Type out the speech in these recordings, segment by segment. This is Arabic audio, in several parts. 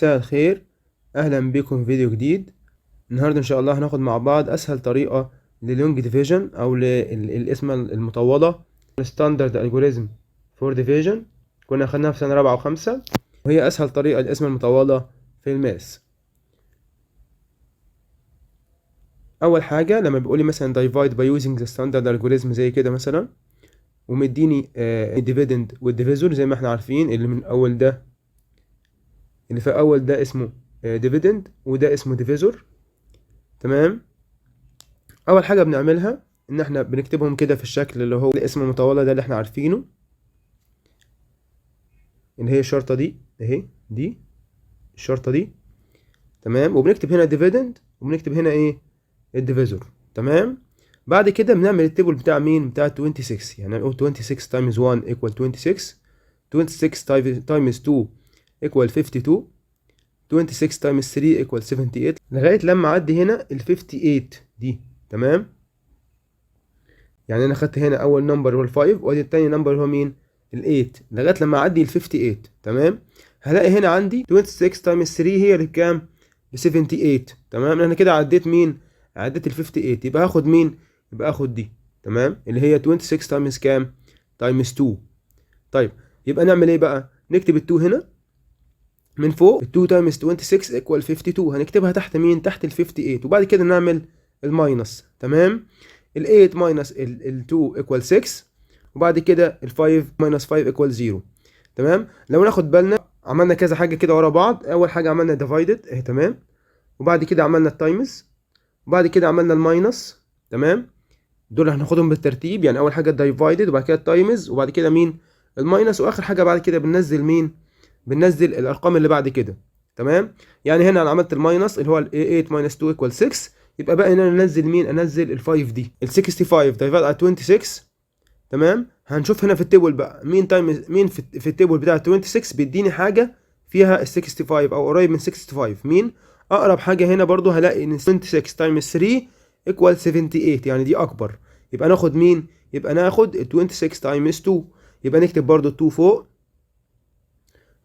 مساء الخير. اهلا بكم في فيديو جديد. النهارده ان شاء الله هناخد مع بعض اسهل طريقه للونج ديفيجن او للقسمه المطوله ستاندرد الجوريزم فور ديفيجن. كنا اخدناها في سنه رابعه وخمسه، وهي اسهل طريقه للقسمه المطوله في الماس. اول حاجه لما بيقول لي مثلا divide by using the standard algorithm زي كده مثلا، ومديني الديفيدند والديفيزور زي ما احنا عارفين، اللي من اول ده اللي في اول ده اسمه ديفيدند وده اسمه ديفيزور. تمام. اول حاجه بنعملها ان احنا بنكتبهم كده في الشكل اللي هو الاسم المطوله ده اللي احنا عارفينه، اللي هي الشرطه دي اهي، دي الشرطه دي. تمام. وبنكتب هنا ديفيدند وبنكتب هنا ايه الديفيزور. تمام. بعد كده بنعمل التيبل بتاع مين، بتاع 26. يعني نقول 26 تايمز 1 ايكوال 26، 26 تايمز 2 ايكوال 52، 26 تايمز 3 ايكوال 78، لغايه لما اعدي هنا ال 58 دي. تمام. يعني انا خدت هنا اول نمبر هو ال5 وادي التاني نمبر هو مين ال8، لغايه لما اعدي ال58. تمام. هلاقي هنا عندي 26 تايمز 3 هي اللي بكام، ب 78. تمام. انا كده عديت مين، عديت ال58. يبقى هاخد مين، يبقى اخد دي. تمام. اللي هي 26 تايمز كام، تايمز 2. طيب يبقى نعمل ايه بقى، نكتب ال2 هنا من فوق. 2 تايمز 26 ايكوال 52، هنكتبها تحت مين، تحت ال58. وبعد كده نعمل الماينس. تمام. ال8 ماينس ال2 ايكوال 6، وبعد كده ال5 ماينس 5 ايكوال 0. تمام. لو ناخد بالنا عملنا كذا حاجه كده ورا بعض. اول حاجه عملنا ديفايدد اهي، تمام، وبعد كده عملنا التايمز، وبعد كده عملنا الماينس. تمام. دول هناخدهم بالترتيب، يعني اول حاجه الديفايدد وبعد كده التايمز وبعد كده مين الماينس، واخر حاجه بعد كده بننزل مين، بننزل الارقام اللي بعد كده. تمام. يعني هنا انا عملت الماينس اللي هو ال 8 ماينس 2 ايكوال 6، يبقى بقى ان انا انزل مين، انزل ال5 دي، ال 65 ديفايد على 26. تمام. هنشوف هنا في التيبل بقى مين تايم مين في التيبل بتاع 26 بيديني حاجه فيها ال 65 او قريب من 65. مين اقرب حاجه هنا برضو، هلاقي ان 26 تايمز 3 ايكوال 78، يعني دي اكبر. يبقى ناخد مين، يبقى ناخد ال 26 تايمز 2. يبقى نكتب برضو 2 فوق،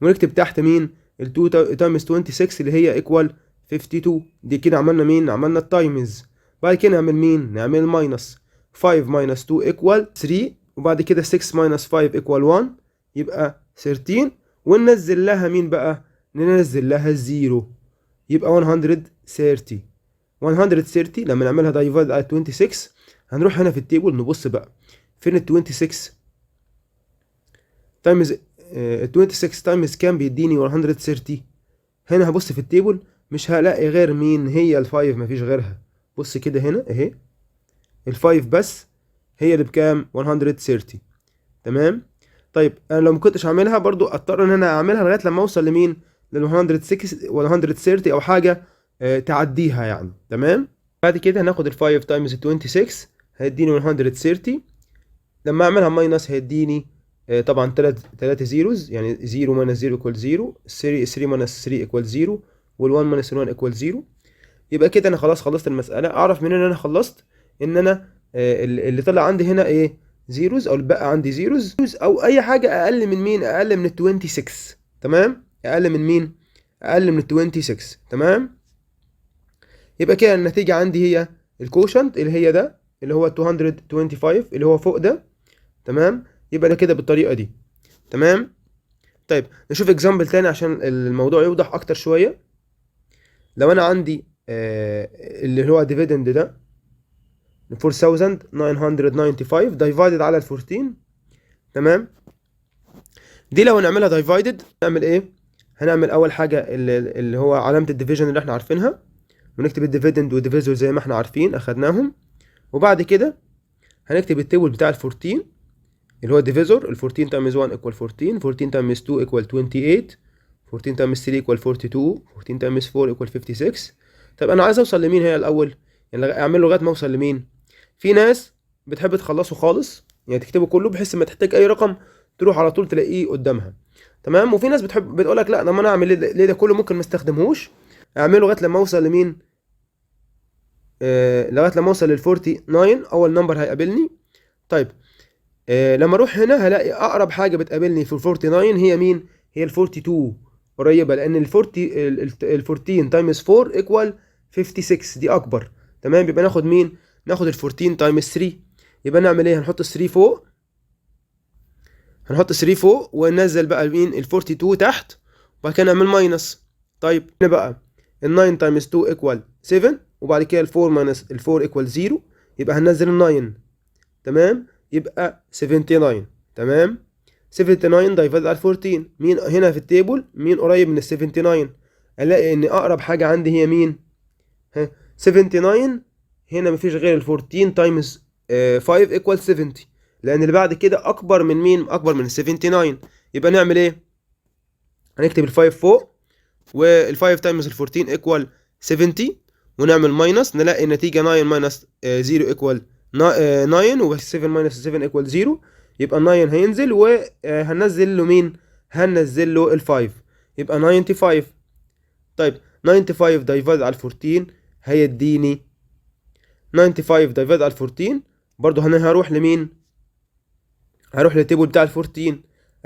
ونكتب تحت مين ال 2 تايمز 26 اللي هي ايكوال 52. دي كده عملنا مين، عملنا التايمز. بعد كده نعمل مين، نعمل ماينس. 5 ماينس 2 ايكوال 3، وبعد كده 6 ماينس 5 ايكوال 1، يبقى 13. وننزل لها مين بقى، ننزل لها الزيرو، يبقى 130. 130 لما نعملها دايفايد على 26 هنروح هنا في التيبل نبص بقى فين ال 26 تايمز 26 تايمز كام بيديني 130. هنا هبص في التيبل مش هلاقي غير مين، هي ال5، مفيش غيرها. بص كده هنا اهي ال5 بس هي اللي بكام 130. تمام. طيب انا لو ما كنتش اعملها برضو اضطر ان انا اعملها لغايه لما اوصل لمين، لل 130 او حاجه تعديها يعني. تمام. بعد كده هناخد ال5 تايمز 26 هيديني 130. لما اعملها ماينس هيديني طبعا 3 زيروز، يعني 0 ماينس 0 ايكوال 0، 3 ماينس 3 ايكوال 0، وال1 ماينس 1 ايكوال 0. يبقى كده انا خلاص خلصت المساله. اعرف منين ان انا خلصت، ان انا اللي طلع عندي هنا ايه، زيروز، او اللي بقى عندي زيروز او اي حاجه اقل من مين، اقل من ال 26. تمام. اقل من مين، اقل من ال 26. تمام. يبقى كده النتيجه عندي هي الكوشنت اللي هي ده، اللي هو 225 اللي هو فوق ده. تمام. يبقى ده كده بالطريقه دي. تمام. طيب نشوف اكزامبل تاني عشان الموضوع يوضح اكتر شويه. لو انا عندي اللي هو ديفيدند ده 4995 دايفايدد على ال 14. تمام. دي لو نعملها دايفايدد نعمل ايه، هنعمل اول حاجه اللي هو علامه الديفيجن اللي احنا عارفينها، ونكتب الديفيدند والديفيزور زي ما احنا عارفين اخدناهم. وبعد كده هنكتب التيبل بتاع ال 14 اللي هو ديفيزور. ال 14 تايمز 1 ايكوال 14، 14 تايمز 2 ايكوال 28، 14 تايمز 3 ايكوال 42، 14 تايمز 4 ايكوال 56. طب انا عايز اوصل لمين هي الاول، يعني اعمل له لغايه ما اوصل لمين. في ناس بتحب تخلصه خالص، يعني تكتبه كله بحيث ما تحتاج اي رقم تروح على طول تلاقيه قدامها. تمام. وفي ناس بتقول لك لا، لما انا اعمل ليه ده كله ممكن ما استخدمهوش، اعمله لغايه لما اوصل لمين، لغايه لما اوصل لل 49 اول نمبر هيقابلني. طيب لما اروح هنا هلاقي اقرب حاجه بتقابلني في ال 49 هي مين، هي ال 42. قريبه، لان ال 14 تايمز 4 ايكوال 56، دي اكبر. تمام، يبقى ناخد مين؟ ناخد ال 14 تايمز 3. يبقى نعمل ايه؟ هنحط 3 فوق، وننزل بقى مين؟ ال 42 تحت، وبعد كده نعمل ماينس. طيب هنا بقى ال 9 تايمز 2 ايكوال 7، وبعد كده ال 4 ماينس ال 4 ايكوال 0، يبقى هننزل ال 9. تمام، يبقى 79. تمام، 79 دايفايد على 14. مين هنا في التيبل مين قريب من ال 79؟ الاقي ان اقرب حاجه عندي هي مين؟ 79. هنا مفيش غير ال 14 تايمز 5 ايكوال 70، لان اللي بعد كده اكبر من مين؟ اكبر من ال 79. يبقى نعمل ايه؟ هنكتب ال 5 فوق، وال 5 تايمز ال 14 ايكوال 70، ونعمل ماينس، نلاقي النتيجه 9 ماينس 0 ايكوال 9، و 7 ماينس 7 ايكوال 0. يبقى 9 هينزل، وهننزل له مين؟ هننزل له ال 5، يبقى 95. طيب 95 دايفايد على 14 هيديني 95 دايفايد على 14. برضه انا هروح لمين؟ هروح للتيبل بتاع ال 14،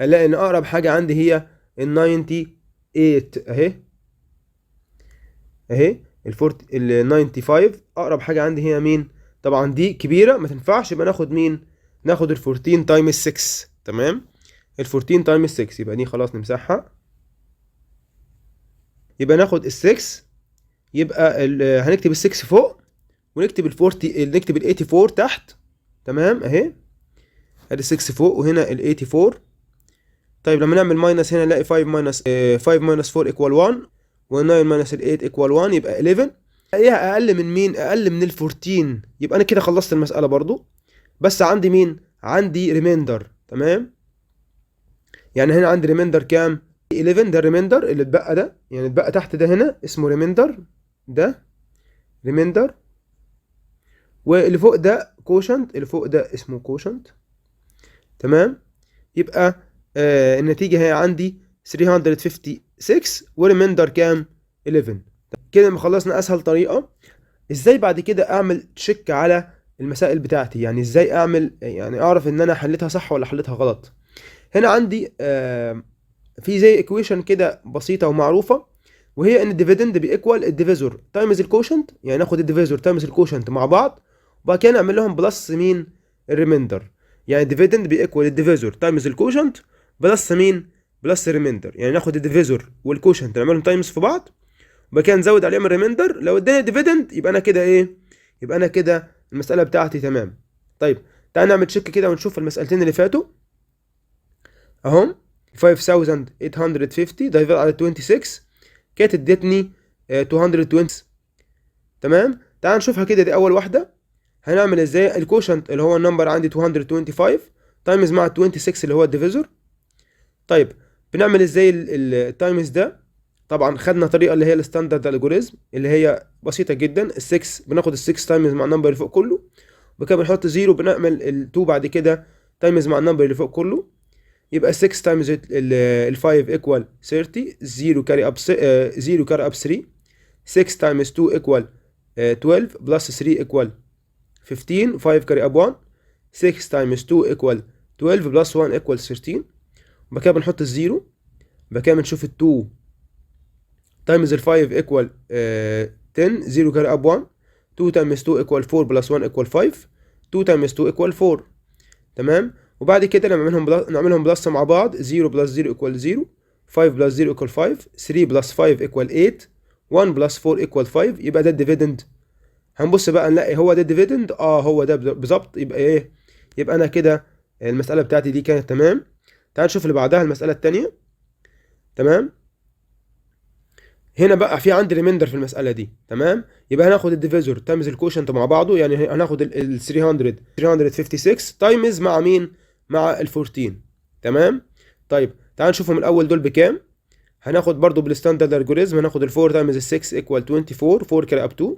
الاقي ان اقرب حاجه عندي هي ال 98 اهي. ال 95 اقرب حاجه عندي هي مين؟ طبعا دي كبيره ما تنفعش، يبقى ناخد مين؟ ناخد ال 14 تايمز 6. تمام، ال 14 تايمز 6، يبقى دي خلاص نمسحها. يبقى ناخد ال 6، يبقى هنكتب ال 6 فوق، ونكتب ال 40، نكتب ال 84 تحت. تمام اهي، ادي 6 فوق، وهنا ال 84. طيب لما نعمل ماينس هنا نلاقي 5 ماينس 4 ايكوال 1، و9 ماينس ال 8 ايكوال 1، يبقى 11. الاقيها اقل من مين؟ اقل من ال 14. يبقى انا كده خلصت المساله برضو، بس عندي مين؟ عندي ريميندر. تمام، يعني هنا عندي ريميندر كام؟ 11. ده الريميندر اللي اتبقى ده، يعني اتبقى تحت ده هنا اسمه ريميندر، ده ريميندر. واللي فوق ده كوشنت، اللي فوق ده اسمه كوشنت. تمام، يبقى النتيجة هي عندي 356، وريميندر كام؟ 11. كده ما خلصنا اسهل طريقة. ازاي بعد كده اعمل تشيك على المسائل بتاعتي؟ يعني ازاي اعمل، يعني اعرف ان انا حليتها صح ولا حليتها غلط؟ هنا عندي في زي ايكويشن كده بسيطة ومعروفة، وهي ان الديفيدند بيكوال الديفيزور تايمز الكوشنت. يعني ناخد الديفيزور تايمز الكوشنت مع بعض، وبعد كده نعمل لهم بلس مين؟ الريميندر. يعني الديفيدند بيكوال الديفيزور تايمز الكوشنت بلس مين؟ بلس الريميندر. يعني ناخد الديفيزور والكوشنت نعملهم تايمز في بعض، وبعد كده نزود عليهم الريميندر. لو اداني ديفيدند يبقى انا كده ايه؟ يبقى انا كده المسألة بتاعتي تمام. طيب تعال نعمل تشيك كده ونشوف المسألتين اللي فاتوا اهم. 5850 دايفيد على 26 كانت ادتني 220. تمام، تعال نشوفها كده. دي اول واحده. هنعمل ازاي؟ الكوشنت اللي هو النمبر عندي 225 تايمز مع 26 اللي هو الديفيزور. طيب بنعمل ازاي التايمز ده؟ طبعا خدنا طريقه اللي هي الستاندرد الجوريزم، اللي هي بسيطه جدا. ال6 بناخد ال6 تايمز مع النمبر اللي فوق كله، وكده بنحط 0. بنعمل ال2 بعد كده تايمز مع النمبر اللي فوق كله، يبقى 6 تايمز ال 5 ايكوال 30. 0 كاري اب 3. 6 تايمز 2 ايكوال 12 بلس 3 ايكوال 15. 5 كاري اب 1. 6 تايمز 2 ايكوال 12 بلس 1 ايكوال 13. وبعد كده بنحط الزيرو. بعد كده بنشوف ال 2 تايمز ال 5 ايكوال 10. 0 كاري اب 1. 2 تايمز 2 ايكوال 4 بلس 1 ايكوال 5. 2 تايمز 2 ايكوال 4. تمام، وبعد كده نعملهم بلس مع بعض. 0 بلس 0 ايكوال 0. 5 بلس 0 ايكوال 5. 3 بلس 5 ايكوال 8. 1 بلس 4 ايكوال 5. يبقى ده الديفيدند. هنبص بقى نلاقي هو ده الديفيدند. هو ده بالظبط. يبقى ايه؟ يبقى انا كده المسألة بتاعتي دي كانت تمام. تعال نشوف اللي بعدها، المسألة التانية. تمام، هنا بقى في عندي ريميندر في المسألة دي. تمام، يبقى هناخد الديفيزور تايمز الكوشنت مع بعضه. يعني هناخد ال 356 تايمز مع مين؟ مع ال 14. تمام، طيب تعال نشوفهم الاول دول بكام. هناخد برضو بالستاندرد الجوريزم. هناخد ال 4 تايمز ال 6 ايكوال 24. 4 كاري اب 2.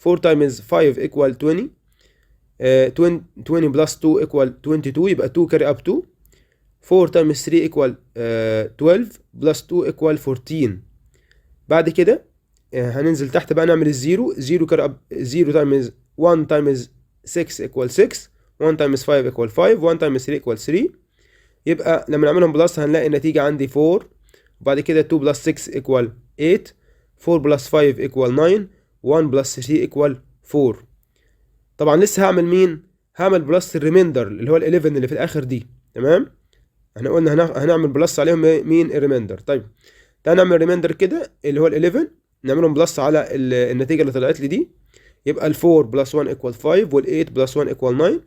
4 تايمز 5 ايكوال 20. 20 بلس 2 ايكوال 22. يبقى 2 كاري اب 2. 4 تايمز 3 ايكوال 12 بلس 2 ايكوال 14. بعد كده هننزل تحت بقى نعمل الزيرو. 0 كاري اب 0 تايمز 1 تايمز 6 ايكوال 6. 1 تايمز 5 ايكوال 5. 1 تايمز 3 ايكوال 3. يبقى لما نعملهم بلس هنلاقي النتيجة عندي 4 وبعد كده 2 بلس 6 equal 8، 4 بلس 5 equal 9، 1 بلس 3 equal 4. طبعا لسه هعمل مين؟ هعمل بلس الريميندر اللي هو ال 11 اللي في الاخر دي. تمام، احنا قلنا هنعمل بلس عليهم مين؟ الريميندر. طيب تعال نعمل ريميندر كده اللي هو ال 11، نعملهم بلس على النتيجه اللي طلعت لي دي. يبقى ال 4 بلس 1 equal 5، وال 8 بلس 1 equal 9،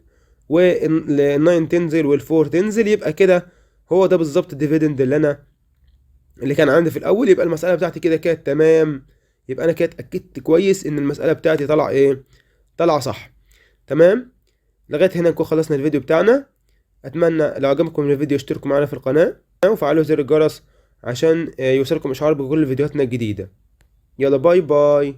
وال 9 تنزل وال 4 تنزل. يبقى كده هو ده بالظبط الديفيدند اللي كان عندي في الاول. يبقى المساله بتاعتي كده كانت تمام. يبقى انا كده اتاكدت كويس ان المساله بتاعتي طالعه ايه؟ طالعه صح. تمام، لغايه هنا نكون خلصنا الفيديو بتاعنا. اتمنى لو عجبكم الفيديو اشتركوا معنا في القناه وفعلوا زر الجرس عشان يوصلكم اشعار بكل فيديوهاتنا الجديده. يلا باي باي.